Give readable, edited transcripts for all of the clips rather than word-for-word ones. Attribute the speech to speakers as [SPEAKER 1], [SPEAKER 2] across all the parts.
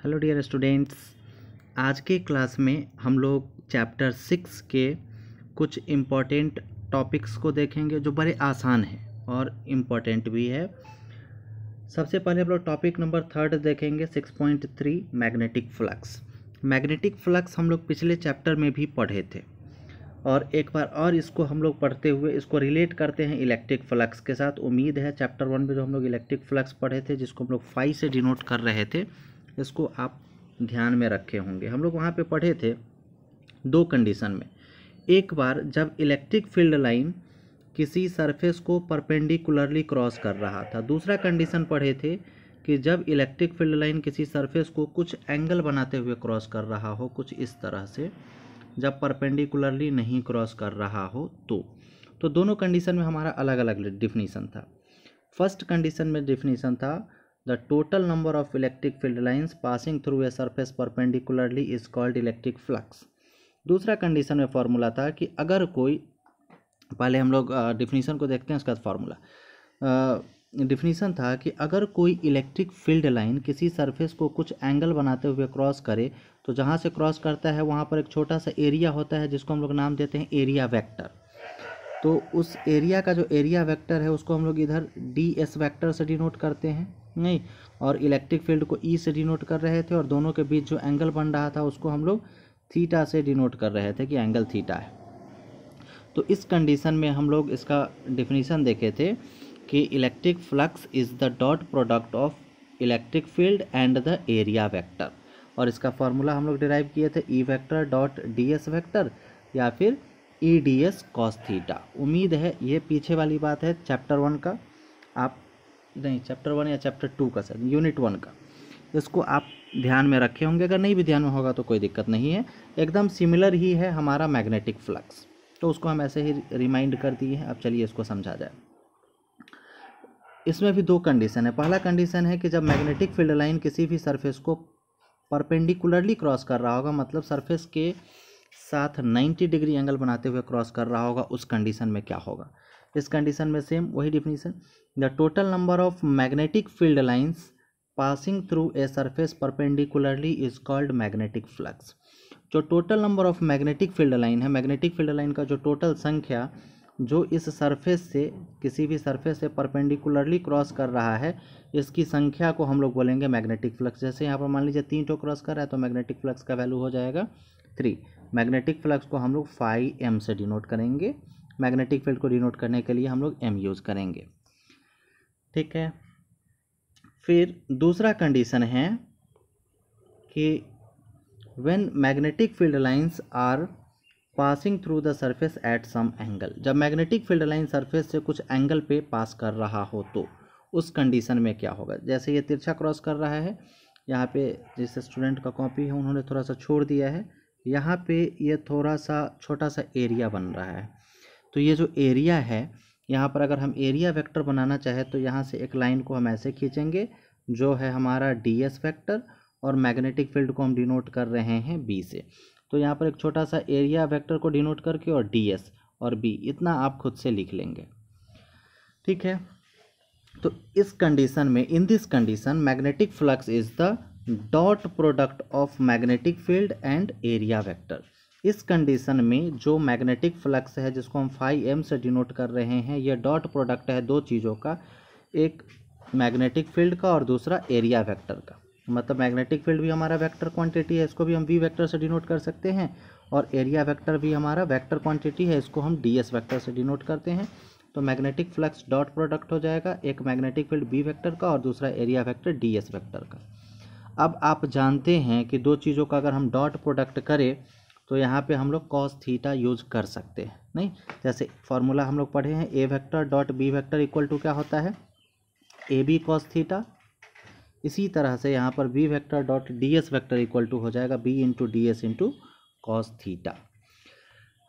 [SPEAKER 1] Hello dear students, आज के class में हम लोग चैप्टर 6 के कुछ इम्पॉर्टेंट टॉपिक्स को देखेंगे जो बड़े आसान हैं और इम्पॉर्टेंट भी है। सबसे पहले हम लोग टॉपिक नंबर 3 देखेंगे 6.3 मैग्नेटिक फ्लक्स। मैग्नेटिक फ्लक्स हम लोग पिछले चैप्टर में भी पढ़े थे और एक बार और इसको हम लोग पढ़ते हुए इसको रिलेट करते हैं इलेक्ट्रिक फ्लक्स के साथ। उम्मीद है चैप्टर 1 में जो हम लोग इलेक्ट्रिक फ्लक्स पढ़े थे, जिसको हम लोग फाई से डिनोट कर रहे थे, इसको आप ध्यान में रखे होंगे। हम लोग वहाँ पे पढ़े थे दो कंडीशन में। एक बार जब इलेक्ट्रिक फील्ड लाइन किसी सरफेस को परपेंडिकुलरली क्रॉस कर रहा था। दूसरा कंडीशन पढ़े थे कि जब इलेक्ट्रिक फील्ड लाइन किसी सरफेस को कुछ एंगल बनाते हुए क्रॉस कर रहा हो, कुछ इस तरह से, जब परपेंडिकुलरली नहीं क्रॉस कर रहा हो तो दोनों कंडीशन में हमारा अलग अलग डिफिनीसन था। फर्स्ट कंडीशन में डिफिनीसन था the total number of electric field lines passing through a surface perpendicularly is called electric flux. दूसरा कंडीशन में फॉर्मूला था कि अगर कोई, पहले हम लोग डिफिनीसन को देखते हैं उसका फॉर्मूला। डिफिनीसन था कि अगर कोई इलेक्ट्रिक फील्ड लाइन किसी सरफेस को कुछ एंगल बनाते हुए क्रॉस करे तो जहाँ से क्रॉस करता है वहाँ पर एक छोटा सा एरिया होता है जिसको हम लोग नाम देते हैं एरिया वेक्टर। तो उस एरिया का जो एरिया वेक्टर है उसको हम लोग इधर ds वेक्टर से डिनोट करते हैं, नहीं, और इलेक्ट्रिक फील्ड को E से डिनोट कर रहे थे और दोनों के बीच जो एंगल बन रहा था उसको हम लोग थीटा से डिनोट कर रहे थे कि एंगल थीटा है। तो इस कंडीशन में हम लोग इसका डिफिनीसन देखे थे कि electric flux is the dot product of electric field and the area vector, और इसका फार्मूला हम लोग डिराइव किए थे E vector dot ds vector या फिर E ds cos थीटा। उम्मीद है ये पीछे वाली बात है चैप्टर 1 का, आप नहीं चैप्टर 1 या चैप्टर 2 का, सर यूनिट 1 का, इसको आप ध्यान में रखे होंगे। अगर नहीं भी ध्यान में होगा तो कोई दिक्कत नहीं है, एकदम सिमिलर ही है हमारा मैग्नेटिक फ्लक्स, तो उसको हम ऐसे ही रिमाइंड कर दिए हैं। अब चलिए इसको समझा जाए। इसमें भी दो कंडीशन है। पहला कंडीशन है कि जब मैग्नेटिक फील्ड लाइन किसी भी सरफेस को परपेंडिकुलरली क्रॉस कर रहा होगा, मतलब सरफेस के साथ 90 डिग्री एंगल बनाते हुए क्रॉस कर रहा होगा, उस कंडीशन में क्या होगा। इस कंडीशन में सेम वही definition, the total number of magnetic field lines passing through a surface perpendicularly is called magnetic flux. जो total number of magnetic field line है, मैग्नेटिक फील्ड लाइन का जो टोटल संख्या जो इस सरफेस से, किसी भी सरफेस से परपेंडिकुलरली क्रॉस कर रहा है, इसकी संख्या को हम लोग बोलेंगे मैग्नेटिक फ्लक्स। जैसे यहाँ पर मान लीजिए 3 टो क्रॉस कर रहा है तो मैग्नेटिक फ्लक्स का वैल्यू हो जाएगा 3। मैग्नेटिक फ्लक्स को हम लोग फाई m से डिनोट करेंगे। मैग्नेटिक फील्ड को डिनोट करने के लिए हम लोग m यूज़ करेंगे, ठीक है। फिर दूसरा कंडीशन है कि when magnetic field lines are passing through the surface at some angle, जब मैग्नेटिक फील्ड लाइन सरफेस से कुछ एंगल पे पास कर रहा हो तो उस कंडीशन में क्या होगा। जैसे ये तिरछा क्रॉस कर रहा है, यहाँ पे जिस स्टूडेंट का कॉपी है उन्होंने थोड़ा सा छोड़ दिया है, यहाँ पे ये थोड़ा सा छोटा सा एरिया बन रहा है। तो ये जो एरिया है, यहाँ पर अगर हम एरिया वेक्टर बनाना चाहे तो यहाँ से एक लाइन को हम ऐसे खींचेंगे जो है हमारा ds वेक्टर, और मैग्नेटिक फील्ड को हम डिनोट कर रहे हैं b से। तो यहाँ पर एक छोटा सा एरिया वेक्टर को डिनोट करके और ds और b, इतना आप खुद से लिख लेंगे, ठीक है। तो इस कंडीशन में, in this condition, magnetic flux is the dot product of magnetic field and area vector. इस कंडीशन में जो मैग्नेटिक फ्लक्स है जिसको हम फाई m से डिनोट कर रहे हैं, यह डॉट प्रोडक्ट है दो चीज़ों का, एक मैग्नेटिक फील्ड का और दूसरा एरिया वेक्टर का। मतलब मैग्नेटिक फील्ड भी हमारा वेक्टर क्वांटिटी है, इसको भी हम v वेक्टर से डिनोट कर सकते हैं, और एरिया वेक्टर भी हमारा वेक्टर क्वांटिटी है, इसको हम ds वेक्टर से डिनोट करते हैं। तो मैग्नेटिक फ्लक्स डॉट प्रोडक्ट हो जाएगा, एक मैग्नेटिक फील्ड b वेक्टर का और दूसरा एरिया वेक्टर ds वेक्टर का। अब आप जानते हैं कि दो चीज़ों का अगर हम डॉट प्रोडक्ट करें तो यहाँ पे हम लोग cos थीटा यूज कर सकते हैं, नहीं। जैसे फॉर्मूला हम लोग पढ़े हैं, a vector dot b vector equal to क्या होता है, ab cos थीटा। इसी तरह से यहाँ पर b vector dot ds vector equal to हो जाएगा b into ds into cos थीटा।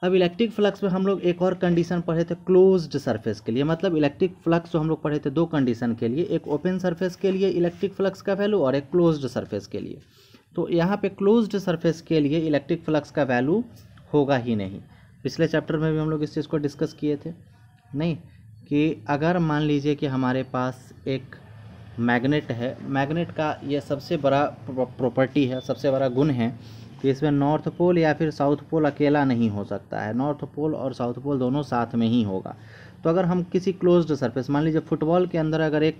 [SPEAKER 1] अब इलेक्ट्रिक फ्लक्स में हम लोग एक और कंडीशन पढ़े थे क्लोज्ड सरफेस के लिए। मतलब इलेक्ट्रिक फ्लक्स जो हम लोग पढ़े थे दो कंडीशन के लिए, एक ओपन सरफेस के लिए इलेक्ट्रिक फ्लक्स का वैल्यू और एक क्लोज्ड सरफेस के लिए। तो यहाँ पे क्लोज्ड सरफेस के लिए इलेक्ट्रिक फ्लक्स का वैल्यू होगा ही नहीं। पिछले चैप्टर में भी हम लोग इस चीज़ को डिस्कस किए थे, नहीं, कि अगर मान लीजिए कि हमारे पास एक मैग्नेट है, मैग्नेट का ये सबसे बड़ा प्रॉपर्टी है, सबसे बड़ा गुण है कि इसमें नॉर्थ पोल या फिर साउथ पोल अकेला नहीं हो सकता है, नॉर्थ पोल और साउथ पोल दोनों साथ में ही होगा। तो अगर हम किसी क्लोज्ड सरफेस, मान लीजिए फुटबॉल के अंदर अगर एक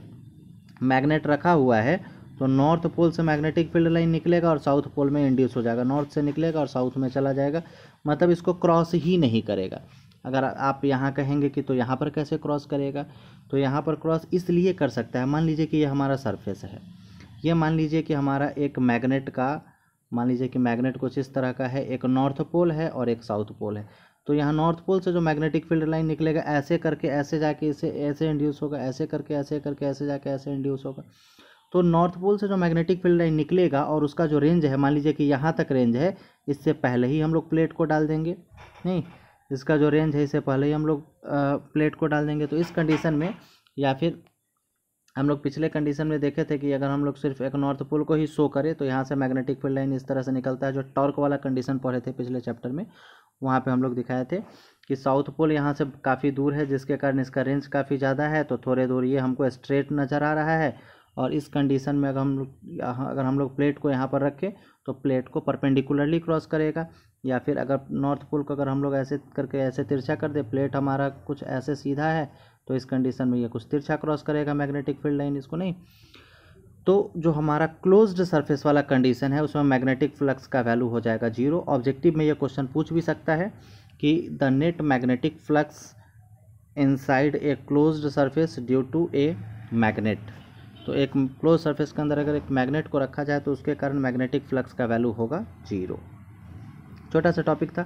[SPEAKER 1] मैग्नेट रखा हुआ है तो नॉर्थ पोल से मैग्नेटिक फील्ड लाइन निकलेगा और साउथ पोल में इंड्यूस हो जाएगा, नॉर्थ से निकलेगा और साउथ में चला जाएगा, मतलब इसको क्रॉस ही नहीं करेगा। अगर आप यहाँ कहेंगे कि तो यहाँ पर कैसे क्रॉस करेगा, तो यहाँ पर क्रॉस इसलिए कर सकता है, मान लीजिए कि ये हमारा सरफेस है, ये मान लीजिए कि हमारा एक मैग्नेट का, मान लीजिए कि मैग्नेट कुछ इस तरह का है, एक नॉर्थ पोल है और एक साउथ पोल है। तो यहाँ नॉर्थ पोल से जो मैग्नेटिक फील्ड लाइन निकलेगा ऐसे करके ऐसे जाके इसे ऐसे इंड्यूस होगा, ऐसे करके ऐसे जाके ऐसे इंड्यूस होगा। तो नॉर्थ पोल से जो मैग्नेटिक फील्ड लाइन निकलेगा और उसका जो रेंज है, मान लीजिए कि यहाँ तक रेंज है, इससे पहले ही हम लोग प्लेट को डाल देंगे, नहीं इसका जो रेंज है इससे पहले ही हम लोग प्लेट को डाल देंगे। तो इस कंडीशन में, या फिर हम लोग पिछले कंडीशन में देखे थे कि अगर हम लोग सिर्फ एक नॉर्थ पोल को ही शो करें तो यहाँ से मैग्नेटिक फील्ड लाइन इस तरह से निकलता है, जो टॉर्क वाला कंडीशन पढ़े थे पिछले चैप्टर में, वहाँ पे हम लोग दिखाए थे कि साउथ पोल यहाँ से काफ़ी दूर है जिसके कारण इसका रेंज काफ़ी ज़्यादा है, तो थोड़े दूर ये हमको स्ट्रेट नज़र आ रहा है। और इस कंडीशन में अगर हम लोग प्लेट को यहाँ पर रखें तो प्लेट को परपेंडिकुलरली क्रॉस करेगा, या फिर अगर नॉर्थ पोल को अगर हम लोग ऐसे करके ऐसे तिरछा कर दे, प्लेट हमारा कुछ ऐसे सीधा है, तो इस कंडीशन में ये कुछ तिरछा क्रॉस करेगा मैग्नेटिक फील्ड लाइन, इसको नहीं। तो जो हमारा क्लोज्ड सरफेस वाला कंडीशन है उसमें मैग्नेटिक फ्लक्स का वैल्यू हो जाएगा 0। ऑब्जेक्टिव में ये क्वेश्चन पूछ भी सकता है कि the net magnetic flux inside a closed surface due to a magnet. तो एक क्लोज सरफेस के अंदर अगर एक मैग्नेट को रखा जाए तो उसके कारण मैग्नेटिक फ्लक्स का वैल्यू होगा 0। छोटा सा टॉपिक था।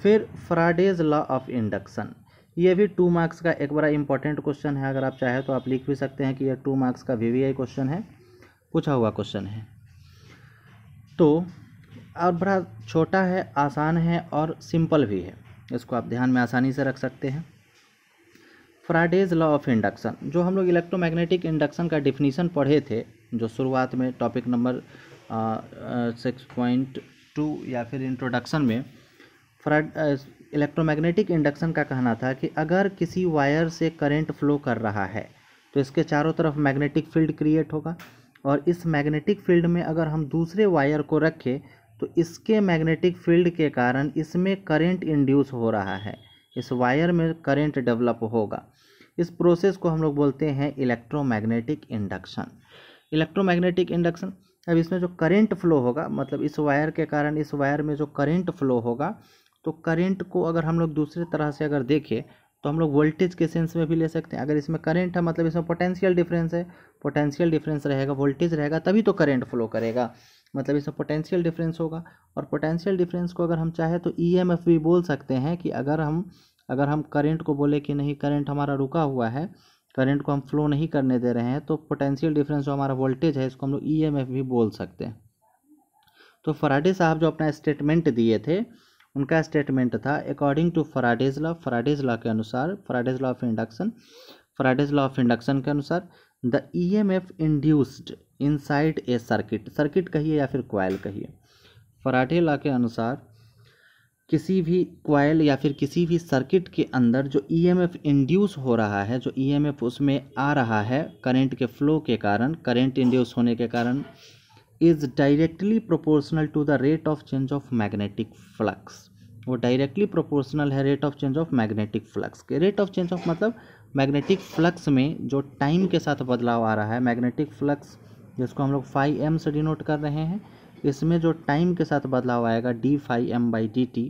[SPEAKER 1] फिर फैराडेज लॉ ऑफ इंडक्शन, ये भी 2 मार्क्स का एक बड़ा इंपॉर्टेंट क्वेश्चन है, अगर आप चाहें तो आप लिख भी सकते हैं कि यह 2 मार्क्स का VVI क्वेश्चन है, पूछा हुआ क्वेश्चन है। तो और बड़ा छोटा है, आसान है और सिंपल भी है, इसको आप ध्यान में आसानी से रख सकते हैं। फैराडेज लॉ ऑफ इंडक्शन, जो हम लोग इलेक्ट्रोमैग्नेटिक इंडक्शन का डिफिनीशन पढ़े थे, जो शुरुआत में टॉपिक नंबर 6.2 या फिर इंट्रोडक्शन में, इलेक्ट्रोमैग्नेटिक इंडक्शन का कहना था कि अगर किसी वायर से करंट फ्लो कर रहा है तो इसके चारों तरफ मैग्नेटिक फील्ड क्रिएट होगा, और इस मैग्नेटिक फील्ड में अगर हम दूसरे वायर को रखें तो इसके मैग्नेटिक फील्ड के कारण इसमें करंट इंड्यूस हो रहा है, इस वायर में करंट डेवलप होगा। इस प्रोसेस को हम लोग बोलते हैं इलेक्ट्रोमैग्नेटिक इंडक्शन। इलेक्ट्रोमैग्नेटिक इंडक्शन, अब इसमें जो करंट फ्लो होगा, मतलब इस वायर के कारण इस वायर में जो करंट फ्लो होगा, तो करंट को अगर हम लोग दूसरे तरह से अगर देखें तो हम लोग वोल्टेज के सेंस में भी ले सकते हैं। अगर इसमें करंट है मतलब इसमें पोटेंशियल डिफरेंस है, पोटेंशियल डिफरेंस रहेगा, वोल्टेज रहेगा तभी तो करंट फ्लो करेगा, मतलब इसमें पोटेंशियल डिफरेंस होगा। और पोटेंशियल डिफरेंस को अगर हम चाहे तो EMF भी बोल सकते हैं कि अगर हम करंट को बोले कि नहीं करंट हमारा रुका हुआ है, करंट को हम फ्लो नहीं करने दे रहे हैं, तो पोटेंशियल डिफरेंस जो हमारा वोल्टेज है इसको हम लोग EMF भी बोल सकते हैं। तो फैराडे साहब जो अपना स्टेटमेंट दिए थे, उनका स्टेटमेंट था अकॉर्डिंग टू फैराडेज लॉ के अनुसार, Faraday's law of induction, Faraday's law of induction के अनुसार the EMF induced inside a circuit, circuit कहिए या फिर कॉइल कहिए, फैराडे लॉ के अनुसार किसी भी कॉइल या फिर किसी भी सर्किट के अंदर जो EMF इंड्यूस हो रहा है, जो EMF उसमें आ रहा है करंट के फ्लो के कारण, करंट इंड्यूस होने के कारण, is directly proportional to the rate of change of magnetic flux. वो डायरेक्टली प्रोपोर्शनल है rate of change of magnetic flux के। रेट ऑफ चेंज ऑफ मतलब मैग्नेटिक फ्लक्स में जो टाइम के साथ बदलाव आ रहा है, मैग्नेटिक फ्लक्स जिसको हम लोग φm से डिनोट कर रहे हैं, इसमें जो टाइम के साथ बदलाव आएगा dφm/dt,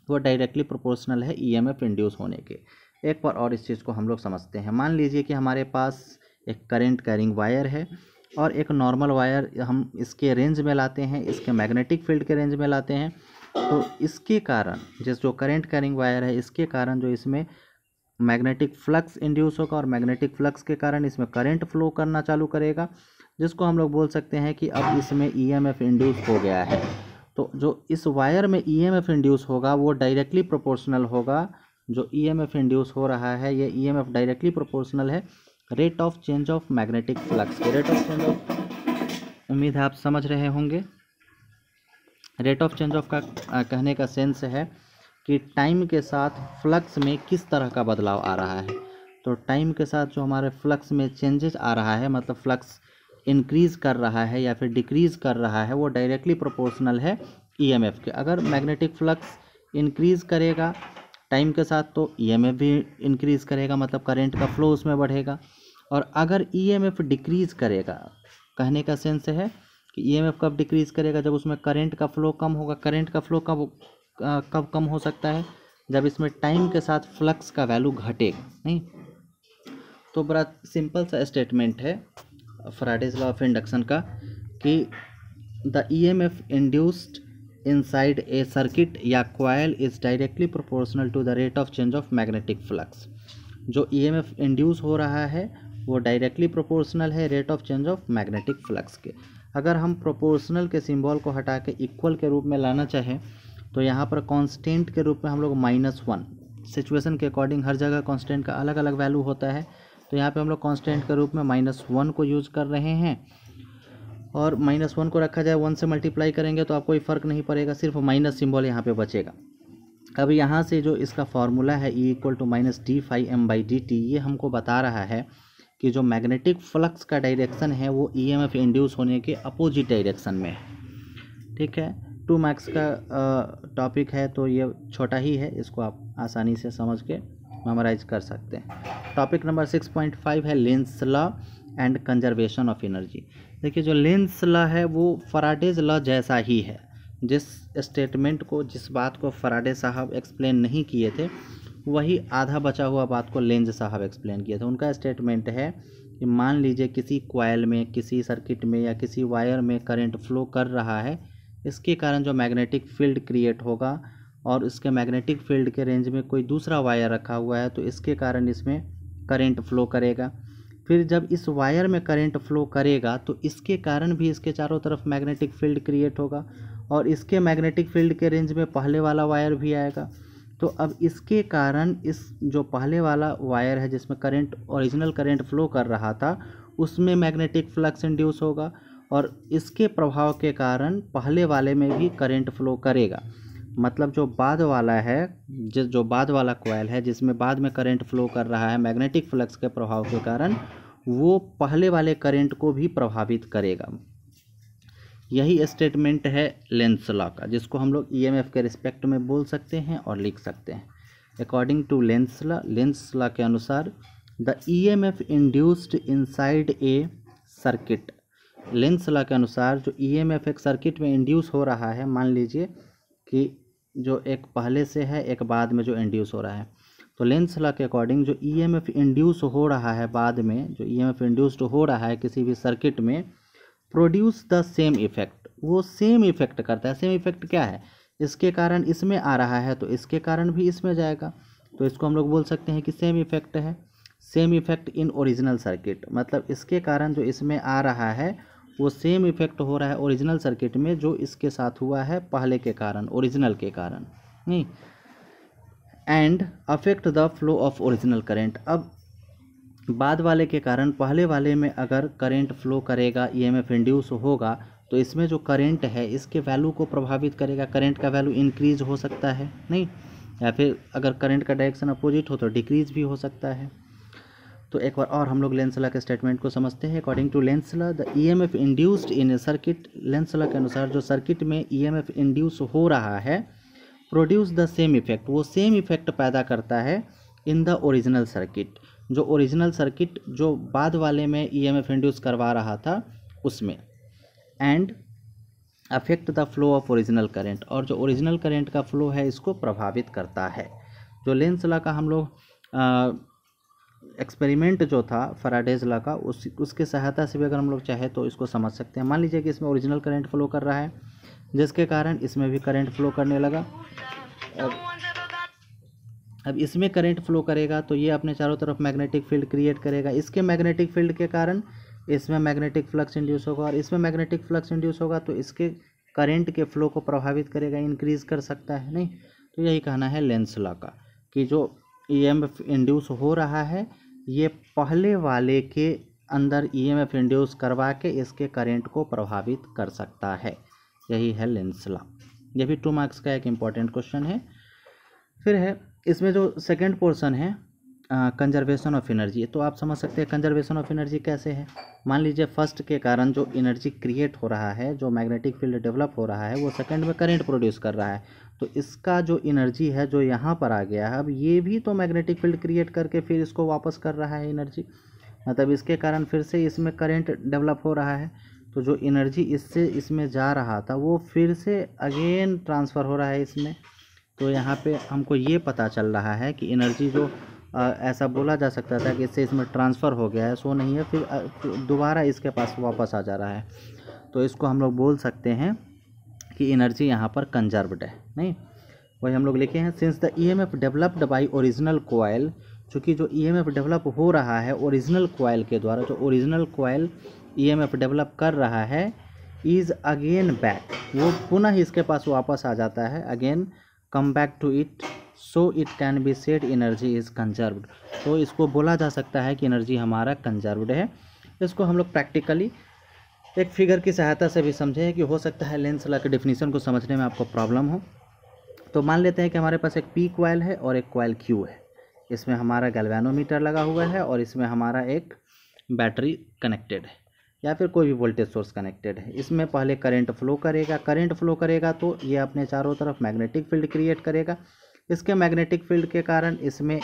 [SPEAKER 1] वो डायरेक्टली प्रोपोर्शनल है EMF इंड्यूस होने के। एक बार और इस चीज़ को हम लोग समझते हैं। मान लीजिए कि हमारे पास एक करंट कैरिंग वायर है और एक नॉर्मल वायर हम इसके रेंज में लाते हैं, इसके मैग्नेटिक फील्ड के रेंज में लाते हैं, तो इसके कारण जो करंट कैरिंग वायर है इसके कारण जो इसमें मैग्नेटिक फ्लक्स इंड्यूस होगा और मैग्नेटिक फ्लक्स के कारण इसमें करंट फ्लो करना चालू करेगा, जिसको हम लोग बोल सकते हैं कि अब इसमें EMF इंड्यूस हो गया है। तो जो इस वायर में EMF इंड्यूस होगा वो डायरेक्टली प्रोपोर्शनल होगा, जो EMF इंड्यूस हो रहा है ये EMF डायरेक्टली प्रोपोर्शनल है rate of change of magnetic flux के। रेट ऑफ चेंज ऑफ, उम्मीद है आप समझ रहे होंगे। रेट ऑफ चेंज ऑफ का कहने का सेंस है कि टाइम के साथ फ्लक्स में किस तरह का बदलाव आ रहा है। तो टाइम के साथ जो हमारे फ्लक्स में चेंजेस आ रहा है, मतलब फ्लक्स इंक्रीज़ कर रहा है या फिर डिक्रीज़ कर रहा है, वो डायरेक्टली प्रोपोर्शनल है ईएमएफ के। अगर मैग्नेटिक फ्लक्स इंक्रीज़ करेगा टाइम के साथ तो ईएमएफ भी इंक्रीज़ करेगा, मतलब करंट का फ्लो उसमें बढ़ेगा। और अगर ईएमएफ डिक्रीज़ करेगा, कहने का सेंस है कि ईएमएफ कब डिक्रीज़ करेगा, जब उसमें करंट का फ्लो कम होगा। करंट का फ्लो कब कम हो सकता है, जब इसमें टाइम के साथ फ्लक्स का वैल्यू घटेगा। नहीं, तो बड़ा सिंपल सा स्टेटमेंट है फैराडेज लॉ ऑफ इंडक्शन का कि the EMF induced inside a circuit या coil is directly proportional to the rate of change of magnetic flux. जो ईएमएफ इंड्यूस हो रहा है वो डायरेक्टली प्रोपोर्शनल है rate of change of magnetic flux के। अगर हम प्रोपोर्शनल के सिंबल को हटा के इक्वल के रूप में लाना चाहें तो यहाँ पर कांस्टेंट के रूप में हम लोग -1, सिचुएशन के अकॉर्डिंग हर जगह कांस्टेंट का अलग अलग वैल्यू होता है, तो यहाँ पे हम लोग कांस्टेंट के रूप में -1 को यूज़ कर रहे हैं। और -1 को रखा जाए 1 से मल्टीप्लाई करेंगे तो आपको कोई फ़र्क नहीं पड़ेगा, सिर्फ माइनस सिंबल यहाँ पे बचेगा। अब यहाँ से जो इसका फॉर्मूला है E = -d∅m/dt, ये हमको बता रहा है कि जो मैग्नेटिक फ्लक्स का डायरेक्शन है वो ईएमएफ इंड्यूस होने के अपोजिट डायरेक्शन में है। ठीक है, 2 मार्क्स का टॉपिक है तो ये छोटा ही है, इसको आप आसानी से समझ के मेमोराइज कर सकते हैं। टॉपिक नंबर 6.5 है Lenz law and conservation of energy. देखिए, जो लेंस लॉ है वो फैराडेज लॉ जैसा ही है। जिस स्टेटमेंट को, जिस बात को फैराडे साहब एक्सप्लेन नहीं किए थे, वही आधा बचा हुआ बात को लेंज साहब एक्सप्लेन किए थे। उनका स्टेटमेंट है कि मान लीजिए किसी कॉइल में, किसी सर्किट में या किसी वायर में करंट फ्लो कर रहा है, इसके कारण जो मैग्नेटिक फील्ड क्रिएट होगा और इसके मैग्नेटिक फील्ड के रेंज में कोई दूसरा वायर रखा हुआ है तो इसके कारण इसमें करंट फ्लो करेगा। फिर जब इस वायर में करंट फ्लो करेगा तो इसके कारण भी इसके चारों तरफ मैग्नेटिक फील्ड क्रिएट होगा और इसके मैग्नेटिक फील्ड के रेंज में पहले वाला वायर भी आएगा। तो अब इसके कारण इस जो पहले वाला वायर है जिसमें करंट, ओरिजिनल करंट फ्लो कर रहा था, उसमें मैग्नेटिक फ्लक्स इंड्यूस होगा और इसके प्रभाव के कारण पहले वाले में भी करंट फ्लो करेगा। मतलब जो बाद वाला है, जो बाद वाला कॉइल है जिसमें बाद में करंट फ्लो कर रहा है मैग्नेटिक फ्लक्स के प्रभाव के कारण, वो पहले वाले करंट को भी प्रभावित करेगा। यही स्टेटमेंट है लेंस लॉ का, जिसको हम लोग ईएमएफ के रिस्पेक्ट में बोल सकते हैं और लिख सकते हैं। अकॉर्डिंग टू लेंस लॉ के अनुसार the EMF induced inside a circuit. Lenz law के अनुसार जो ईएमएफ एक सर्किट में इंड्यूस हो रहा है, मान लीजिए कि जो एक पहले से है एक बाद में जो इंड्यूस हो रहा है, तो लेंस लॉ के अकॉर्डिंग जो ईएमएफ इंड्यूस हो रहा है बाद में, जो ईएमएफ इंड्यूस्ड हो रहा है किसी भी सर्किट में, प्रोड्यूस द सेम इफेक्ट, वो सेम इफेक्ट करता है। सेम इफेक्ट क्या है, इसके कारण इसमें आ रहा है तो इसके कारण भी इसमें जाएगा, तो इसको हम लोग बोल सकते हैं कि सेम इफेक्ट है। Same effect in original circuit, मतलब इसके कारण जो इसमें आ रहा है वो सेम इफेक्ट हो रहा है ओरिजिनल सर्किट में जो इसके साथ हुआ है पहले के कारण, ओरिजिनल के कारण नहीं। And affect the flow of original current. अब बाद वाले के कारण पहले वाले में अगर करंट फ्लो करेगा, ईएमएफ इंड्यूस होगा, तो इसमें जो करंट है इसके वैल्यू को प्रभावित करेगा। करंट का वैल्यू इंक्रीज हो सकता है नहीं, या फिर अगर करंट का डायरेक्शन अपोजिट हो तो डिक्रीज भी हो सकता है। तो एक बार और हम लोग लेंस लॉ के स्टेटमेंट को समझते हैं। According to Lenz law the EMF induced in a circuit, Lenz law के अनुसार जो सर्किट में ईएमएफ इंड्यूस हो रहा है, प्रोड्यूस द सेम इफेक्ट, वो सेम इफेक्ट पैदा करता है इन द ओरिजिनल सर्किट, जो ओरिजिनल सर्किट जो बाद वाले में ईएमएफ इंड्यूस करवा रहा था उसमें। And affect the flow of original current, और जो ओरिजिनल करंट का फ्लो है इसको प्रभावित करता है। जो लेंस लॉ का हम लोग एक्सपेरिमेंट जो था फैराडेज लॉ का, उसके सहायता से भी अगर हम लोग चाहे तो इसको समझ सकते हैं। मान लीजिए कि इसमें ओरिजिनल करंट फ्लो कर रहा है जिसके कारण इसमें भी करंट फ्लो करने लगा। अब इसमें करंट फ्लो करेगा तो ये अपने चारों तरफ मैग्नेटिक फील्ड क्रिएट करेगा, इसके मैग्नेटिक फील्ड के कारण इसमें मैग्नेटिक फ्लक्स इंड्यूस होगा और इसमें मैग्नेटिक फ्लक्स इंड्यूस होगा तो इसके करंट के फ्लो को प्रभावित करेगा, इंक्रीज कर सकता है नहीं। तो यही कहना है लेंस लॉ का कि जो ईएमएफ इंड्यूस हो रहा है ये पहले वाले के अंदर ईएमएफ इंड्यूस करवा के इसके करंट को प्रभावित कर सकता है। यही है लेंस लॉ। ये भी 2 मार्क्स का एक इम्पॉर्टेंट क्वेश्चन है। फिर है इसमें जो सेकंड पोर्शन है कंजर्वेशन ऑफ एनर्जी। तो आप समझ सकते हैं कंजर्वेशन ऑफ एनर्जी कैसे है। मान लीजिए फर्स्ट के कारण जो एनर्जी क्रिएट हो रहा है, जो मैग्नेटिक फील्ड डेवलप हो रहा है, वो सेकंड में करंट प्रोड्यूस कर रहा है। तो इसका जो एनर्जी है जो यहाँ पर आ गया है, अब ये भी तो मैग्नेटिक फील्ड क्रिएट करके फिर इसको वापस कर रहा है एनर्जी, मतलब इसके कारण फिर से इसमें करंट डेवलप हो रहा है। तो जो एनर्जी इससे इसमें जा रहा था वो फिर से अगेन ट्रांसफ़र हो रहा है इसमें। तो यहाँ पे हमको ये पता चल रहा है कि एनर्जी जो ऐसा बोला जा सकता था कि इससे इसमें ट्रांसफ़र हो गया है, सो नहीं है, फिर दोबारा इसके पास वापस आ जा रहा है। तो इसको हम लोग बोल सकते हैं कि एनर्जी यहाँ पर कंजर्व्ड है। नहीं, वही हम लोग लिखे हैं, since the EMF developed by original coil, चूँकि जो ईएमएफ डेवलप हो रहा है ओरिजिनल कोयल के द्वारा, जो ओरिजिनल कोयल ईएमएफ डेवलप कर रहा है, इज़ अगेन बैक, वो पुनः इसके पास वापस आ जाता है, again come back to it, so it can be said energy is conserved. तो इसको बोला जा सकता है कि एनर्जी हमारा कंजर्व्ड है। इसको हम लोग प्रैक्टिकली एक फिगर की सहायता से भी समझें कि हो सकता है लेंस लॉ के डेफिनेशन को समझने में आपको प्रॉब्लम हो। तो मान लेते हैं कि हमारे पास एक पी कॉइल है और एक कॉइल क्यू है, इसमें हमारा गैल्वेनोमीटर लगा हुआ है और इसमें हमारा एक बैटरी कनेक्टेड है या फिर कोई भी वोल्टेज सोर्स कनेक्टेड है। इसमें पहले करंट फ्लो करेगा तो ये अपने चारों तरफ मैग्नेटिक फील्ड क्रिएट करेगा। इसके मैग्नेटिक फील्ड के कारण इसमें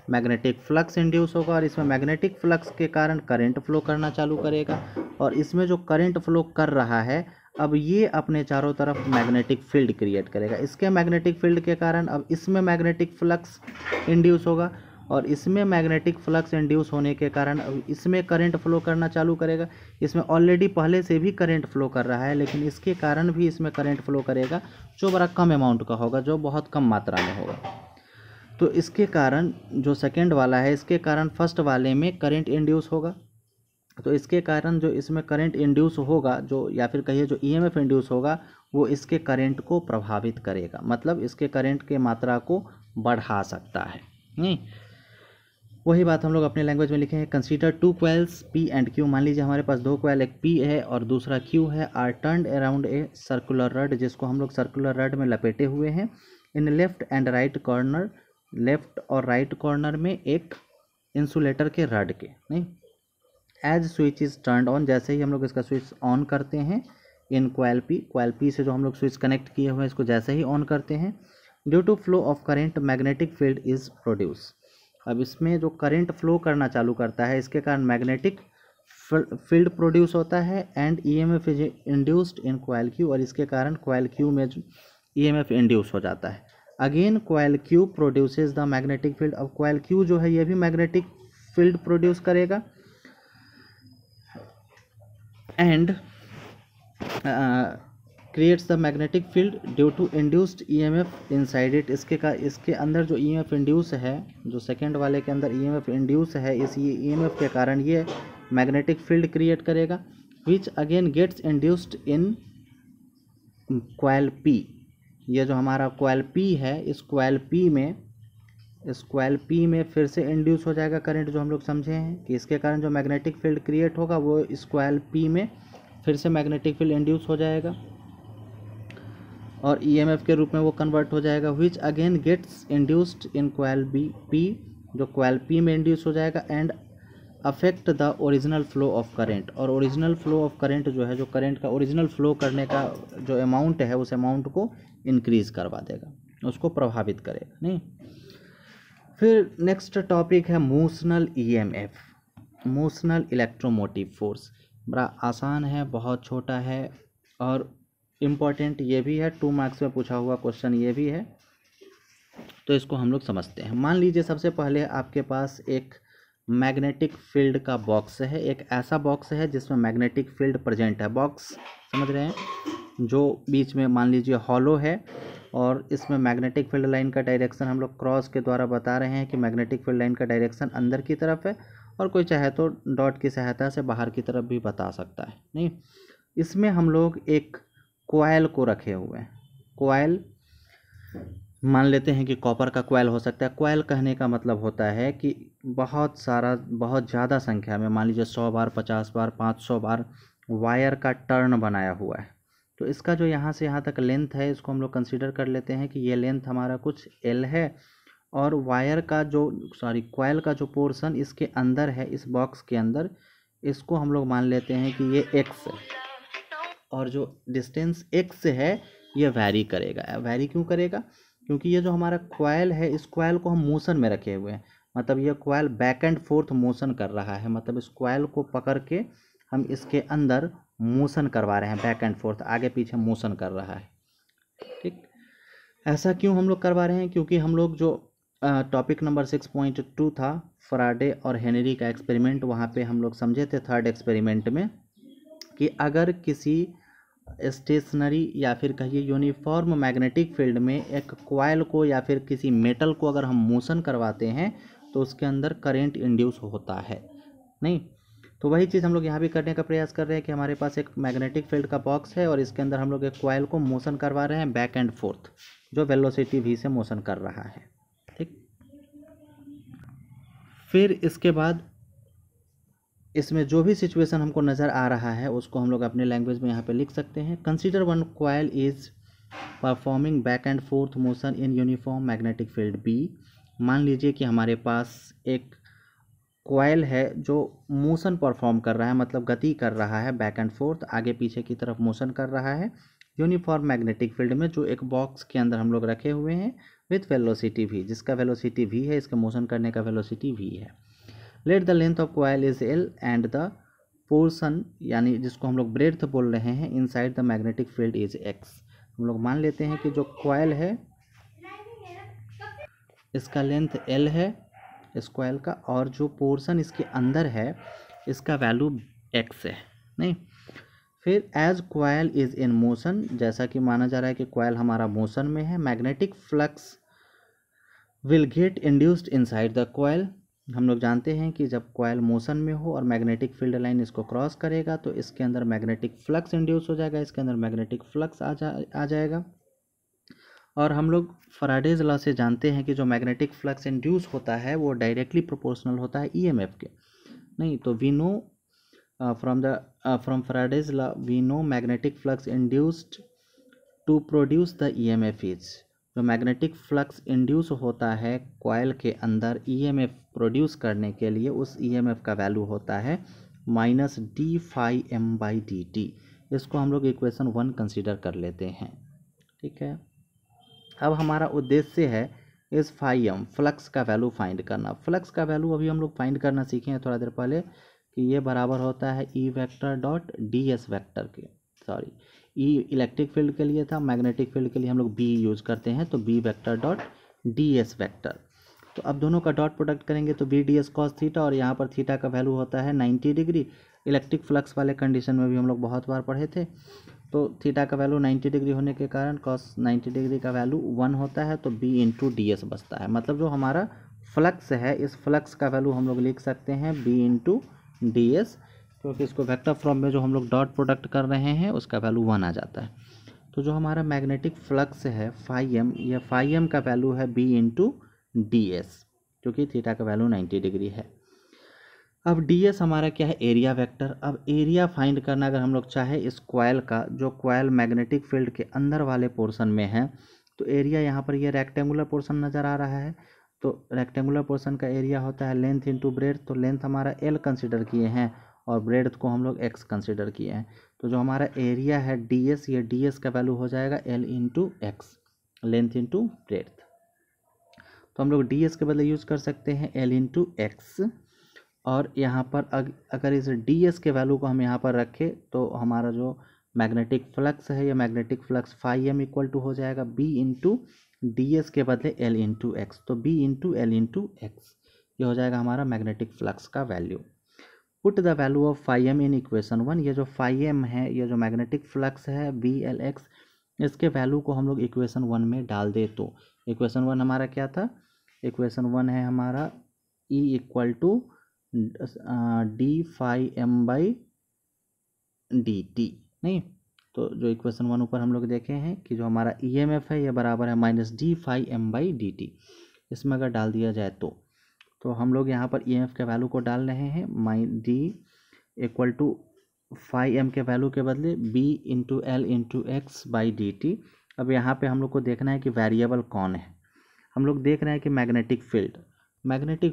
[SPEAKER 1] मैग्नेटिक फ्लक्स इंड्यूस होगा और इसमें मैग्नेटिक फ्लक्स के कारण करंट फ्लो करना चालू करेगा। और इसमें जो करंट फ्लो कर रहा है, अब ये अपने चारों तरफ मैग्नेटिक फील्ड क्रिएट करेगा। इसके मैग्नेटिक फील्ड के कारण अब इसमें मैग्नेटिक फ्लक्स इंड्यूस होगा और इसमें मैग्नेटिक फ्लक्स इंड्यूस होने के कारण अब इसमें करंट फ्लो करना चालू करेगा। इसमें ऑलरेडी पहले से भी करंट फ्लो कर रहा है, लेकिन इसके कारण भी इसमें करंट फ्लो करेगा जो बड़ा कम अमाउंट का होगा, जो बहुत कम मात्रा में होगा। तो इसके कारण जो सेकेंड वाला है, इसके कारण फर्स्ट वाले में करंट इंड्यूस होगा। तो इसके कारण जो इसमें करंट इंड्यूस होगा, जो या फिर कहिए जो ईएमएफ इंड्यूस होगा, वो इसके करंट को प्रभावित करेगा, मतलब इसके करंट के मात्रा को बढ़ा सकता है। नहीं, वही बात हम लोग अपने लैंग्वेज में लिखे हैं, consider two coils P and Q. मान लीजिए हमारे पास दो कॉइल, एक पी है और दूसरा क्यू है, are turned around a circular rod, जिसको हम लोग सर्कुलर रड में लपेटे हुए हैं। In left and right corner, left और राइट कॉर्नर में एक इंसुलेटर के रड के। नहीं, as switch is turned on, जैसे ही हम लोग इसका स्विच ऑन करते हैं इन कॉइल पी से जो हम लोग स्विच कनेक्ट किए हुए हैं, इसको जैसे ही ऑन करते हैं, due to flow of current magnetic field is produce. अब इसमें जो करंट फ्लो करना चालू करता है, इसके कारण मैग्नेटिक फील्ड प्रोड्यूस होता है and EMF is induced in coil Q, और इसके कारण कॉइल क्यू में ईएमएफ इंड्यूस हो जाता है। Again coil Q produces the magnetic field. अब कॉइल क्यू जो है ये भी मैग्नेटिक फील्ड प्रोड्यूस करेगा and creates the magnetic field due to induced EMF inside it. इसके अंदर जो ईएमएफ इंड्यूस है, जो सेकेंड वाले के अंदर ईएमएफ इंड्यूस है, इस ईएमएफ के कारण ये मैग्नेटिक फील्ड क्रिएट करेगा, which again gets induced in coil P. ये जो हमारा कॉइल पी है, इस कॉइल पी में फिर से इंड्यूस हो जाएगा करंट, जो हम लोग समझे हैं कि इसके कारण जो मैग्नेटिक फील्ड क्रिएट होगा वो इस कॉइल पी में फिर से मैग्नेटिक फील्ड इंड्यूस हो जाएगा और ईएमएफ के रूप में वो कन्वर्ट हो जाएगा, which again gets induced in coil P, जो कॉइल पी में इंड्यूस हो जाएगा and affect the original flow of current. और ओरिजिनल फ्लो ऑफ करंट जो है, जो करंट का ओरिजिनल फ्लो करने का जो अमाउंट है, उस अमाउंट को इंक्रीज करवा देगा, उसको प्रभावित करेगा। नहीं, फिर नेक्स्ट टॉपिक है motional EMF, motional electromotive force. बड़ा आसान है, बहुत छोटा है और इम्पॉर्टेंट ये भी है, 2 मार्क्स में पूछा हुआ क्वेश्चन ये भी है। तो इसको हम लोग समझते हैं। मान लीजिए सबसे पहले आपके पास एक मैग्नेटिक फील्ड का बॉक्स है, एक ऐसा बॉक्स है जिसमें मैग्नेटिक फील्ड प्रेजेंट है। बॉक्स समझ रहे हैं, जो बीच में मान लीजिए हॉलो है और इसमें मैग्नेटिक फील्ड लाइन का डायरेक्शन हम लोग क्रॉस के द्वारा बता रहे हैं कि मैग्नेटिक फील्ड लाइन का डायरेक्शन अंदर की तरफ है, और कोई चाहे तो डॉट की सहायता से बाहर की तरफ भी बता सकता है। नहीं, इसमें हम लोग एक कॉइल को रखे हुए हैं। कॉइल मान लेते हैं कि कॉपर का कॉइल हो सकता है। कॉइल कहने का मतलब होता है कि बहुत ज़्यादा संख्या में, मान लीजिए 100 बार, 50 बार, 500 बार वायर का टर्न बनाया हुआ है। तो इसका जो यहाँ से यहाँ तक लेंथ है, इसको हम लोग कंसीडर कर लेते हैं कि ये लेंथ हमारा कुछ L है और वायर का जो कॉइल का जो पोर्शन इसके अंदर है, इस बॉक्स के अंदर, इसको हम लोग मान लेते हैं कि ये x है, और जो डिस्टेंस x है ये वैरी करेगा। वैरी क्यों करेगा? क्योंकि ये जो हमारा कॉइल है, इस कॉइल को हम मोशन में रखे हुए हैं, मतलब ये coil back and forth motion कर रहा है, मतलब इस कॉइल को पकड़ के हम इसके अंदर मोशन करवा रहे हैं, बैक एंड फोर्थ, आगे पीछे मोशन कर रहा है। ठीक, ऐसा क्यों हम लोग करवा रहे हैं? क्योंकि हम लोग जो टॉपिक नंबर 6.2 था, फराडे और हेनरी का एक्सपेरिमेंट, वहाँ पे हम लोग समझे थे थर्ड एक्सपेरिमेंट में कि अगर किसी स्टेशनरी या फिर कहिए यूनिफॉर्म मैग्नेटिक फील्ड में एक कॉइल को या फिर किसी मेटल को अगर हम मोशन करवाते हैं तो उसके अंदर करंट इंड्यूस होता है, नहीं? तो वही चीज़ हम लोग यहाँ भी करने का प्रयास कर रहे हैं कि हमारे पास एक मैग्नेटिक फील्ड का बॉक्स है और इसके अंदर हम लोग एक कॉइल को मोशन करवा रहे हैं बैक एंड फोर्थ, जो वेलोसिटी v से मोशन कर रहा है। ठीक, फिर इसके बाद इसमें जो भी सिचुएशन हमको नज़र आ रहा है उसको हम लोग अपने लैंग्वेज में यहाँ पे लिख सकते हैं। Consider one coil is performing back and forth motion in uniform magnetic field B. मान लीजिए कि हमारे पास एक कॉइल है जो मोशन परफॉर्म कर रहा है, मतलब गति कर रहा है, बैक एंड फोर्थ, आगे पीछे की तरफ मोशन कर रहा है यूनिफॉर्म मैग्नेटिक फील्ड में, जो एक बॉक्स के अंदर हम लोग रखे हुए हैं विथ वेलोसिटी v, जिसका वेलोसिटी v है, इसके मोशन करने का वेलोसिटी v है। Let the length of coil is l and the portion, यानी जिसको हम लोग ब्रेड्थ बोल रहे हैं, inside the magnetic field is x। हम लोग मान लेते हैं कि जो कॉइल है इसका लेंथ l है इस कॉइल का, और जो पोर्शन इसके अंदर है इसका वैल्यू x है, नहीं? फिर as coil is in motion, जैसा कि माना जा रहा है कि कॉइल हमारा मोशन में है, magnetic flux will get induced inside the coil. हम लोग जानते हैं कि जब कॉइल मोशन में हो और मैग्नेटिक फील्ड लाइन इसको क्रॉस करेगा तो इसके अंदर मैग्नेटिक फ्लक्स इंड्यूस हो जाएगा, इसके अंदर मैग्नेटिक फ्लक्स आ जाएगा। और हम लोग फैराडेज लॉ से जानते हैं कि जो मैग्नेटिक फ्लक्स इंड्यूस होता है वो डायरेक्टली प्रोपोर्शनल होता है ईएमएफ के, नहीं? तो we know from Faraday's law we know magnetic flux induced to produce the EMF is, जो मैग्नेटिक फ्लक्स इंड्यूस होता है कॉइल के अंदर ईएमएफ प्रोड्यूस करने के लिए, उस ईएमएफ का वैल्यू होता है -d∅m/dt। इसको हम लोग इक्वेशन 1 कंसीडर कर लेते हैं। ठीक है, अब हमारा उद्देश्य है इस φm फ्लक्स का वैल्यू फाइंड करना। फ्लक्स का वैल्यू अभी हम लोग फाइंड करना सीखे हैं थोड़ा देर पहले कि ये बराबर होता है E vector dot ds vector के, सॉरी E इलेक्ट्रिक फील्ड के लिए था, मैग्नेटिक फील्ड के लिए हम लोग B यूज़ करते हैं, तो B vector dot ds vector. तो अब दोनों का डॉट प्रोडक्ट करेंगे तो b ds cos थीटा, और यहाँ पर थीटा का वैल्यू होता है 90 डिग्री। इलेक्ट्रिक फ्लक्स वाले कंडीशन में भी हम लोग बहुत बार पढ़े थे। तो थीटा का वैल्यू 90 डिग्री होने के कारण cos 90 डिग्री का वैल्यू 1 होता है, तो b इंटू डी एस बचता है। मतलब जो हमारा फ्लक्स है, इस फ्लक्स का वैल्यू हम लोग लिख सकते हैं b इंटू डी एस, क्योंकि इसको वेक्टर फॉर्म में जो हम लोग डॉट प्रोडक्ट कर रहे हैं उसका वैल्यू 1 आ जाता है। तो जो हमारा मैग्नेटिक फ्लक्स है φm, यह φm का वैल्यू है b इंटू डी एस, क्योंकि थीटा का वैल्यू 90 डिग्री है। अब ds हमारा क्या है? Area vector. अब एरिया फाइंड करना अगर हम लोग चाहे इस कॉइल का, जो कॉइल मैग्नेटिक फील्ड के अंदर वाले पोर्शन में है, तो एरिया यहाँ पर ये रेक्टेंगुलर पोर्शन नज़र आ रहा है, तो रेक्टेंगुलर पोर्शन का एरिया होता है लेंथ इंटू ब्रेड्थ। तो लेंथ हमारा l कंसिडर किए हैं और ब्रेड्थ को हम लोग x कंसिडर किए हैं। तो जो हमारा एरिया है ds, ये ds का वैल्यू हो जाएगा l into x, length into breadth. तो हम लोग ds के बदले यूज़ कर सकते हैं l इंटू एक्स, और यहाँ पर अगर इस ds के वैल्यू को हम यहाँ पर रखें तो हमारा जो मैग्नेटिक फ्लक्स है, या magnetic flux φm equal to हो जाएगा b इंटू डी एस के बदले l इंटू एक्स। तो b into L into x, ये हो जाएगा हमारा मैग्नेटिक फ्लक्स का value. Put the value of φm in equation 1। ये जो φm है, ये जो मैग्नेटिक फ्लक्स है blx, इसके वैल्यू को हम लोग इक्वेशन 1 में डाल दे तो इक्वेशन 1 हमारा क्या था? इक्वेशन 1 है हमारा E इक्वल टू d∅m/dt, नहीं? तो जो इक्वेशन 1 ऊपर हम लोग देखे हैं कि जो हमारा ईएमएफ है ये बराबर है -d∅m/dt। इसमें अगर डाल दिया जाए तो हम लोग यहाँ पर ईएमएफ के वैल्यू को डाल रहे हैं d इक्वल टू φm के वैल्यू के बदले b into L into x by D T. अब यहाँ पे हम लोग को देखना है कि वेरिएबल कौन है। हम लोग देख रहे हैं कि मैग्नेटिक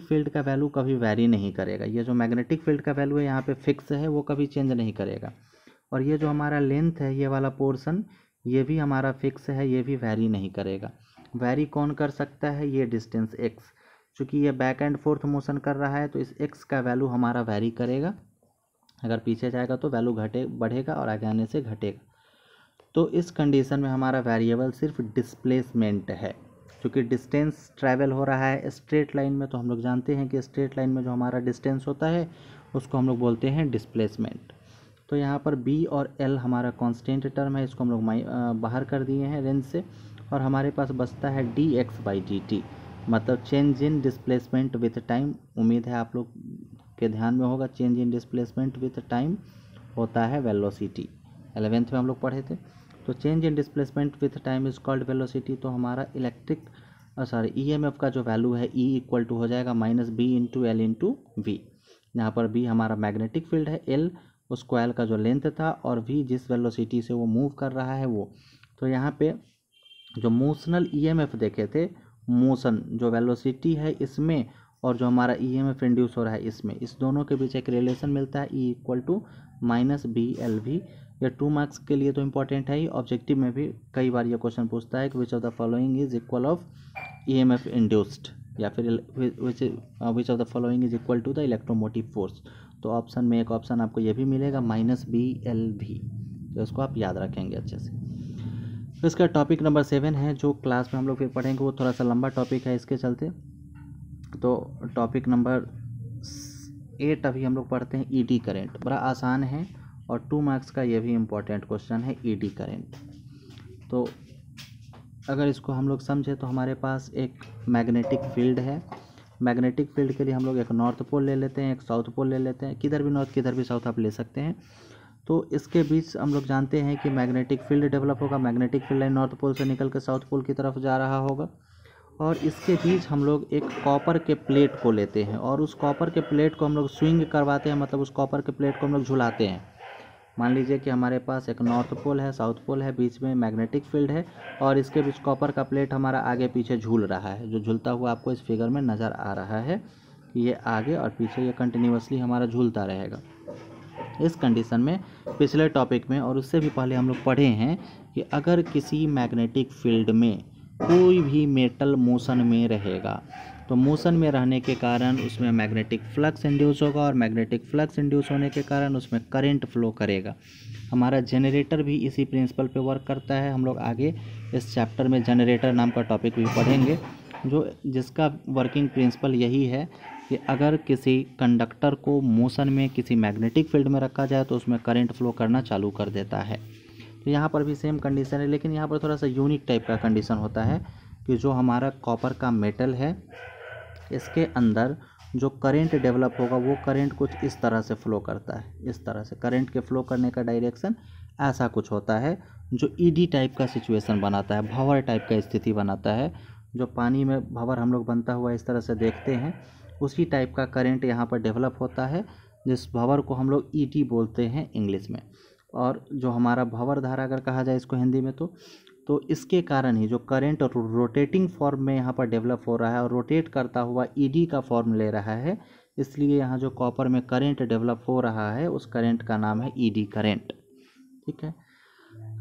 [SPEAKER 1] फील्ड का वैल्यू कभी वैरी नहीं करेगा। ये जो मैग्नेटिक फील्ड का वैल्यू है यहाँ पे फिक्स है, वो कभी चेंज नहीं करेगा। और ये जो हमारा लेंथ है, ये वाला पोर्शन, ये भी हमारा फिक्स है, ये भी वैरी नहीं करेगा। वैरी कौन कर सकता है? ये डिस्टेंस x। चूँकि ये बैक एंड फोर्थ मोशन कर रहा है तो इस x का वैल्यू हमारा वैरी करेगा। अगर पीछे जाएगा तो वैल्यू बढ़ेगा और आगे आने से घटेगा। तो इस कंडीशन में हमारा वेरिएबल सिर्फ डिस्प्लेसमेंट है। क्योंकि डिस्टेंस ट्रैवल हो रहा है स्ट्रेट लाइन में, तो हम लोग जानते हैं कि स्ट्रेट लाइन में जो हमारा डिस्टेंस होता है उसको हम लोग बोलते हैं डिस्प्लेसमेंट। तो यहाँ पर b और l हमारा कांस्टेंट टर्म है, इसको हम लोग बाहर कर दिए हैं रेंज से, और हमारे पास बचता है dx/dt, मतलब change in displacement with time. उम्मीद है आप लोग के ध्यान में होगा, change in displacement with time होता है वेलोसिटी, 11th में हम लोग पढ़े थे। तो change in displacement with time is called velocity. तो हमारा EMF का जो वैल्यू है E इक्वल टू हो जाएगा -B/L/V। यहाँ पर B हमारा मैग्नेटिक फील्ड है, L उस कॉइल का जो लेंथ था, और V जिस वेलोसिटी से वो मूव कर रहा है वो। तो यहाँ पे जो मोशनल EMF देखे थे, मोशन जो वेलोसिटी है इसमें और जो हमारा EMF इंड्यूस हो रहा है इसमें, इस दोनों के बीच एक रिलेशन मिलता है, E इक्वल टू -B/L/V। ये 2 मार्क्स के लिए तो इम्पोर्टेंट है ही, ऑब्जेक्टिव में भी कई बार ये क्वेश्चन पूछता है कि which of the following is equal of EMF induced, या फिर which of the following is equal to the electromotive force. तो ऑप्शन में एक ऑप्शन आपको ये भी मिलेगा -B/L/V, तो इसको आप याद रखेंगे अच्छे से। तो इसका टॉपिक नंबर 7 है, जो क्लास में हम लोग फिर पढ़ेंगे, वो थोड़ा सा लंबा टॉपिक है इसके चलते। तो टॉपिक नंबर 8 अभी हम लोग पढ़ते हैं, ED करेंट। बड़ा आसान है और 2 मार्क्स का ये भी इम्पोर्टेंट क्वेश्चन है, ED करेंट। तो अगर इसको हम लोग समझे तो हमारे पास एक मैग्नेटिक फील्ड है। मैग्नेटिक फील्ड के लिए हम लोग एक नॉर्थ पोल ले लेते हैं, एक साउथ पोल ले लेते हैं, किधर भी नॉर्थ किधर भी साउथ आप ले सकते हैं। तो इसके बीच हम लोग जानते हैं कि मैग्नेटिक फील्ड डेवलप होगा, magnetic field line north pole से निकल कर साउथ पोल की तरफ जा रहा होगा, और इसके बीच हम लोग एक कॉपर के प्लेट को लेते हैं, और उस कॉपर के प्लेट को हम लोग स्विंग करवाते हैं, मतलब उस कॉपर के प्लेट को हम लोग झुलाते हैं। मान लीजिए कि हमारे पास एक नॉर्थ पोल है, साउथ पोल है, बीच में मैग्नेटिक फील्ड है, और इसके बीच कॉपर का प्लेट हमारा आगे पीछे झूल रहा है। जो झूलता हुआ आपको इस फिगर में नज़र आ रहा है, ये आगे और पीछे ये कंटिन्यूसली हमारा झूलता रहेगा। इस कंडीशन में पिछले टॉपिक में और उससे भी पहले हम लोग पढ़े हैं कि अगर किसी मैग्नेटिक फील्ड में कोई भी मेटल मोशन में रहेगा, तो मोशन में रहने के कारण उसमें मैग्नेटिक फ्लक्स इंड्यूस होगा, और मैग्नेटिक फ्लक्स इंड्यूस होने के कारण उसमें करंट फ्लो करेगा। हमारा जनरेटर भी इसी प्रिंसिपल पे वर्क करता है। हम लोग आगे इस चैप्टर में जनरेटर नाम का टॉपिक भी पढ़ेंगे, जिसका वर्किंग प्रिंसिपल यही है कि अगर किसी कंडक्टर को मोशन में किसी मैग्नेटिक फील्ड में रखा जाए तो उसमें करंट फ्लो करना चालू कर देता है। तो यहाँ पर भी सेम कंडीशन है, लेकिन यहाँ पर थोड़ा सा यूनिक टाइप का कंडीशन होता है कि जो हमारा कॉपर का मेटल है, इसके अंदर जो करंट डेवलप होगा वो करंट कुछ इस तरह से फ्लो करता है। इस तरह से करंट के फ्लो करने का डायरेक्शन ऐसा कुछ होता है, जो ED टाइप का सिचुएशन बनाता है, भंवर टाइप का स्थिति बनाता है। जो पानी में भंवर हम लोग बनता हुआ इस तरह से देखते हैं, उसी टाइप का करंट यहाँ पर डेवलप होता है, जिस भंवर को हम लोग ED बोलते हैं इंग्लिश में। और जो हमारा भंवर धारा अगर कहा जाए इसको हिंदी में, तो इसके कारण ही जो करंट रोटेटिंग फॉर्म में यहाँ पर डेवलप हो रहा है और रोटेट करता हुआ ED का फॉर्म ले रहा है, इसलिए यहाँ जो कॉपर में करंट डेवलप हो रहा है उस करंट का नाम है ED करंट। ठीक है।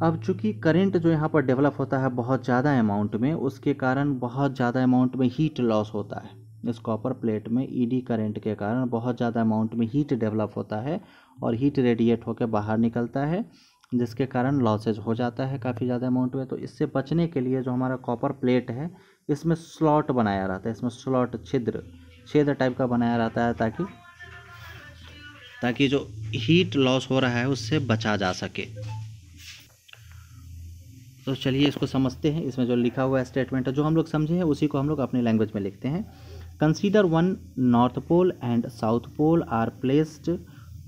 [SPEAKER 1] अब चूंकि करंट जो यहाँ पर डेवलप होता है बहुत ज़्यादा अमाउंट में, उसके कारण बहुत ज़्यादा अमाउंट में हीट लॉस होता है। इस कॉपर प्लेट में ED करंट के कारण बहुत ज़्यादा अमाउंट में हीट डेवलप होता है और हीट रेडिएट होकर बाहर निकलता है, जिसके कारण लॉसेज हो जाता है काफ़ी ज़्यादा अमाउंट में। तो इससे बचने के लिए जो हमारा कॉपर प्लेट है, इसमें स्लॉट बनाया रहता है, इसमें स्लॉट छेद टाइप का बनाया रहता है, ताकि जो हीट लॉस हो रहा है उससे बचा जा सके। तो चलिए इसको समझते हैं। इसमें जो लिखा हुआ स्टेटमेंट है, जो हम लोग समझे हैं उसी को हम लोग अपनी लैंग्वेज में लिखते हैं। Consider one north pole and south pole are placed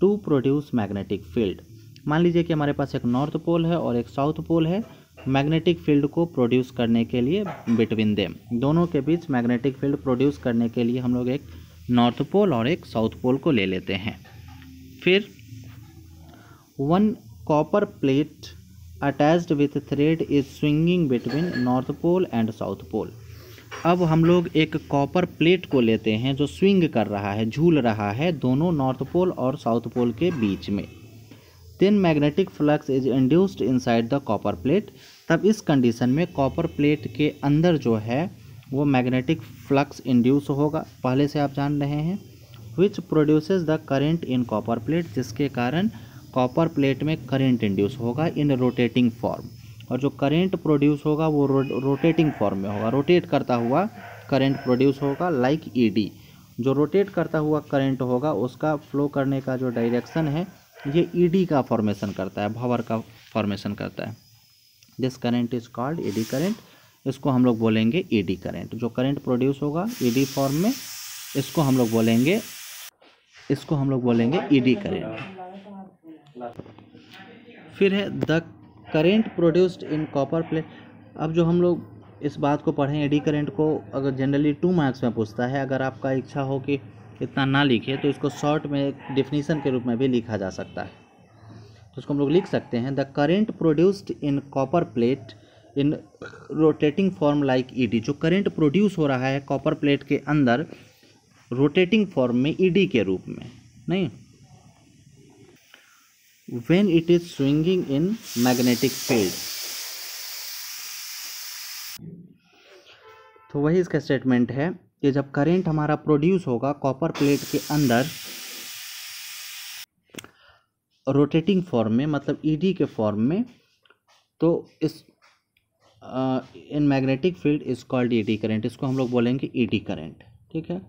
[SPEAKER 1] to produce magnetic field. मान लीजिए कि हमारे पास एक नॉर्थ पोल है और एक साउथ पोल है, मैग्नेटिक फील्ड को प्रोड्यूस करने के लिए बिटवीन देम, दोनों के बीच मैग्नेटिक फील्ड प्रोड्यूस करने के लिए हम लोग एक नॉर्थ पोल और एक साउथ पोल को ले लेते हैं। फिर one copper plate attached with thread is swinging between north pole and south pole. अब हम लोग एक कॉपर प्लेट को लेते हैं जो स्विंग कर रहा है, झूल रहा है दोनों नॉर्थ पोल और साउथ पोल के बीच में। Then magnetic flux is induced inside the copper plate. तब इस कंडीशन में कॉपर प्लेट के अंदर जो है वो मैग्नेटिक फ्लक्स इंड्यूस होगा, पहले से आप जान रहे हैं, which produces the current in copper plate, जिसके कारण कॉपर प्लेट में करेंट इंड्यूस होगा इन रोटेटिंग फॉर्म। और जो करेंट प्रोड्यूस होगा वो रोटेटिंग फॉर्म में होगा, रोटेट करता हुआ करेंट प्रोड्यूस होगा लाइक ईडी। जो रोटेट करता हुआ करंट होगा उसका फ्लो करने का जो डायरेक्शन है ये ईडी का फॉर्मेशन करता है, भंवर का फॉर्मेशन करता है। This current is called eddy current, इसको हम लोग बोलेंगे ईडी करंट। जो करंट प्रोड्यूस होगा ईडी फॉर्म में इसको हम लोग बोलेंगे ईडी करंट। फिर है the current produced in copper plate. अब जो हम लोग इस बात को पढ़ें, एडी करंट को अगर जनरली 2 मार्क्स में पूछता है, अगर आपका इच्छा हो कि इतना ना लिखे तो इसको शॉर्ट में एक डेफिनेशन के रूप में भी लिखा जा सकता है। तो उसको हम लोग लिख सकते हैं the current produced in copper plate in rotating form like ED. जो करंट प्रोड्यूस हो रहा है कॉपर प्लेट के अंदर रोटेटिंग फॉर्म में ईडी के रूप में, नहीं, when it is swinging in magnetic field। तो वही इसका स्टेटमेंट है कि जब करंट हमारा प्रोड्यूस होगा कॉपर प्लेट के अंदर रोटेटिंग फॉर्म में, मतलब ईडी के फॉर्म में, तो इस in magnetic field is called eddy current, इसको हम लोग बोलेंगे ईडी करंट। ठीक है,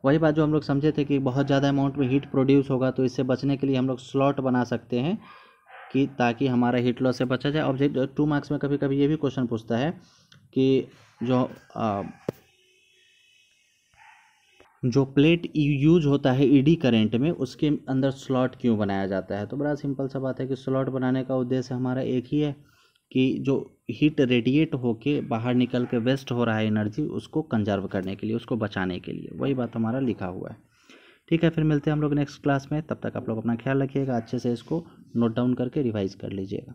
[SPEAKER 1] वही बात जो हम लोग समझे थे कि बहुत ज़्यादा अमाउंट में हीट प्रोड्यूस होगा तो इससे बचने के लिए हम लोग स्लॉट बना सकते हैं कि ताकि हमारा हीट लॉस से बचा जाए। ऑब्जेक्ट 2 मार्क्स में कभी कभी ये भी क्वेश्चन पूछता है कि जो प्लेट यूज होता है ईडी करंट में उसके अंदर स्लॉट क्यों बनाया जाता है। तो बड़ा सिंपल सा बात है कि स्लॉट बनाने का उद्देश्य हमारा एक ही है कि जो हीट रेडिएट होके बाहर निकल के वेस्ट हो रहा है एनर्जी, उसको कंजर्व करने के लिए, उसको बचाने के लिए, वही बात हमारा लिखा हुआ है। ठीक है, फिर मिलते हैं हम लोग नेक्स्ट क्लास में। तब तक आप लोग अपना ख्याल रखिएगा, अच्छे से इसको नोट डाउन करके रिवाइज कर लीजिएगा।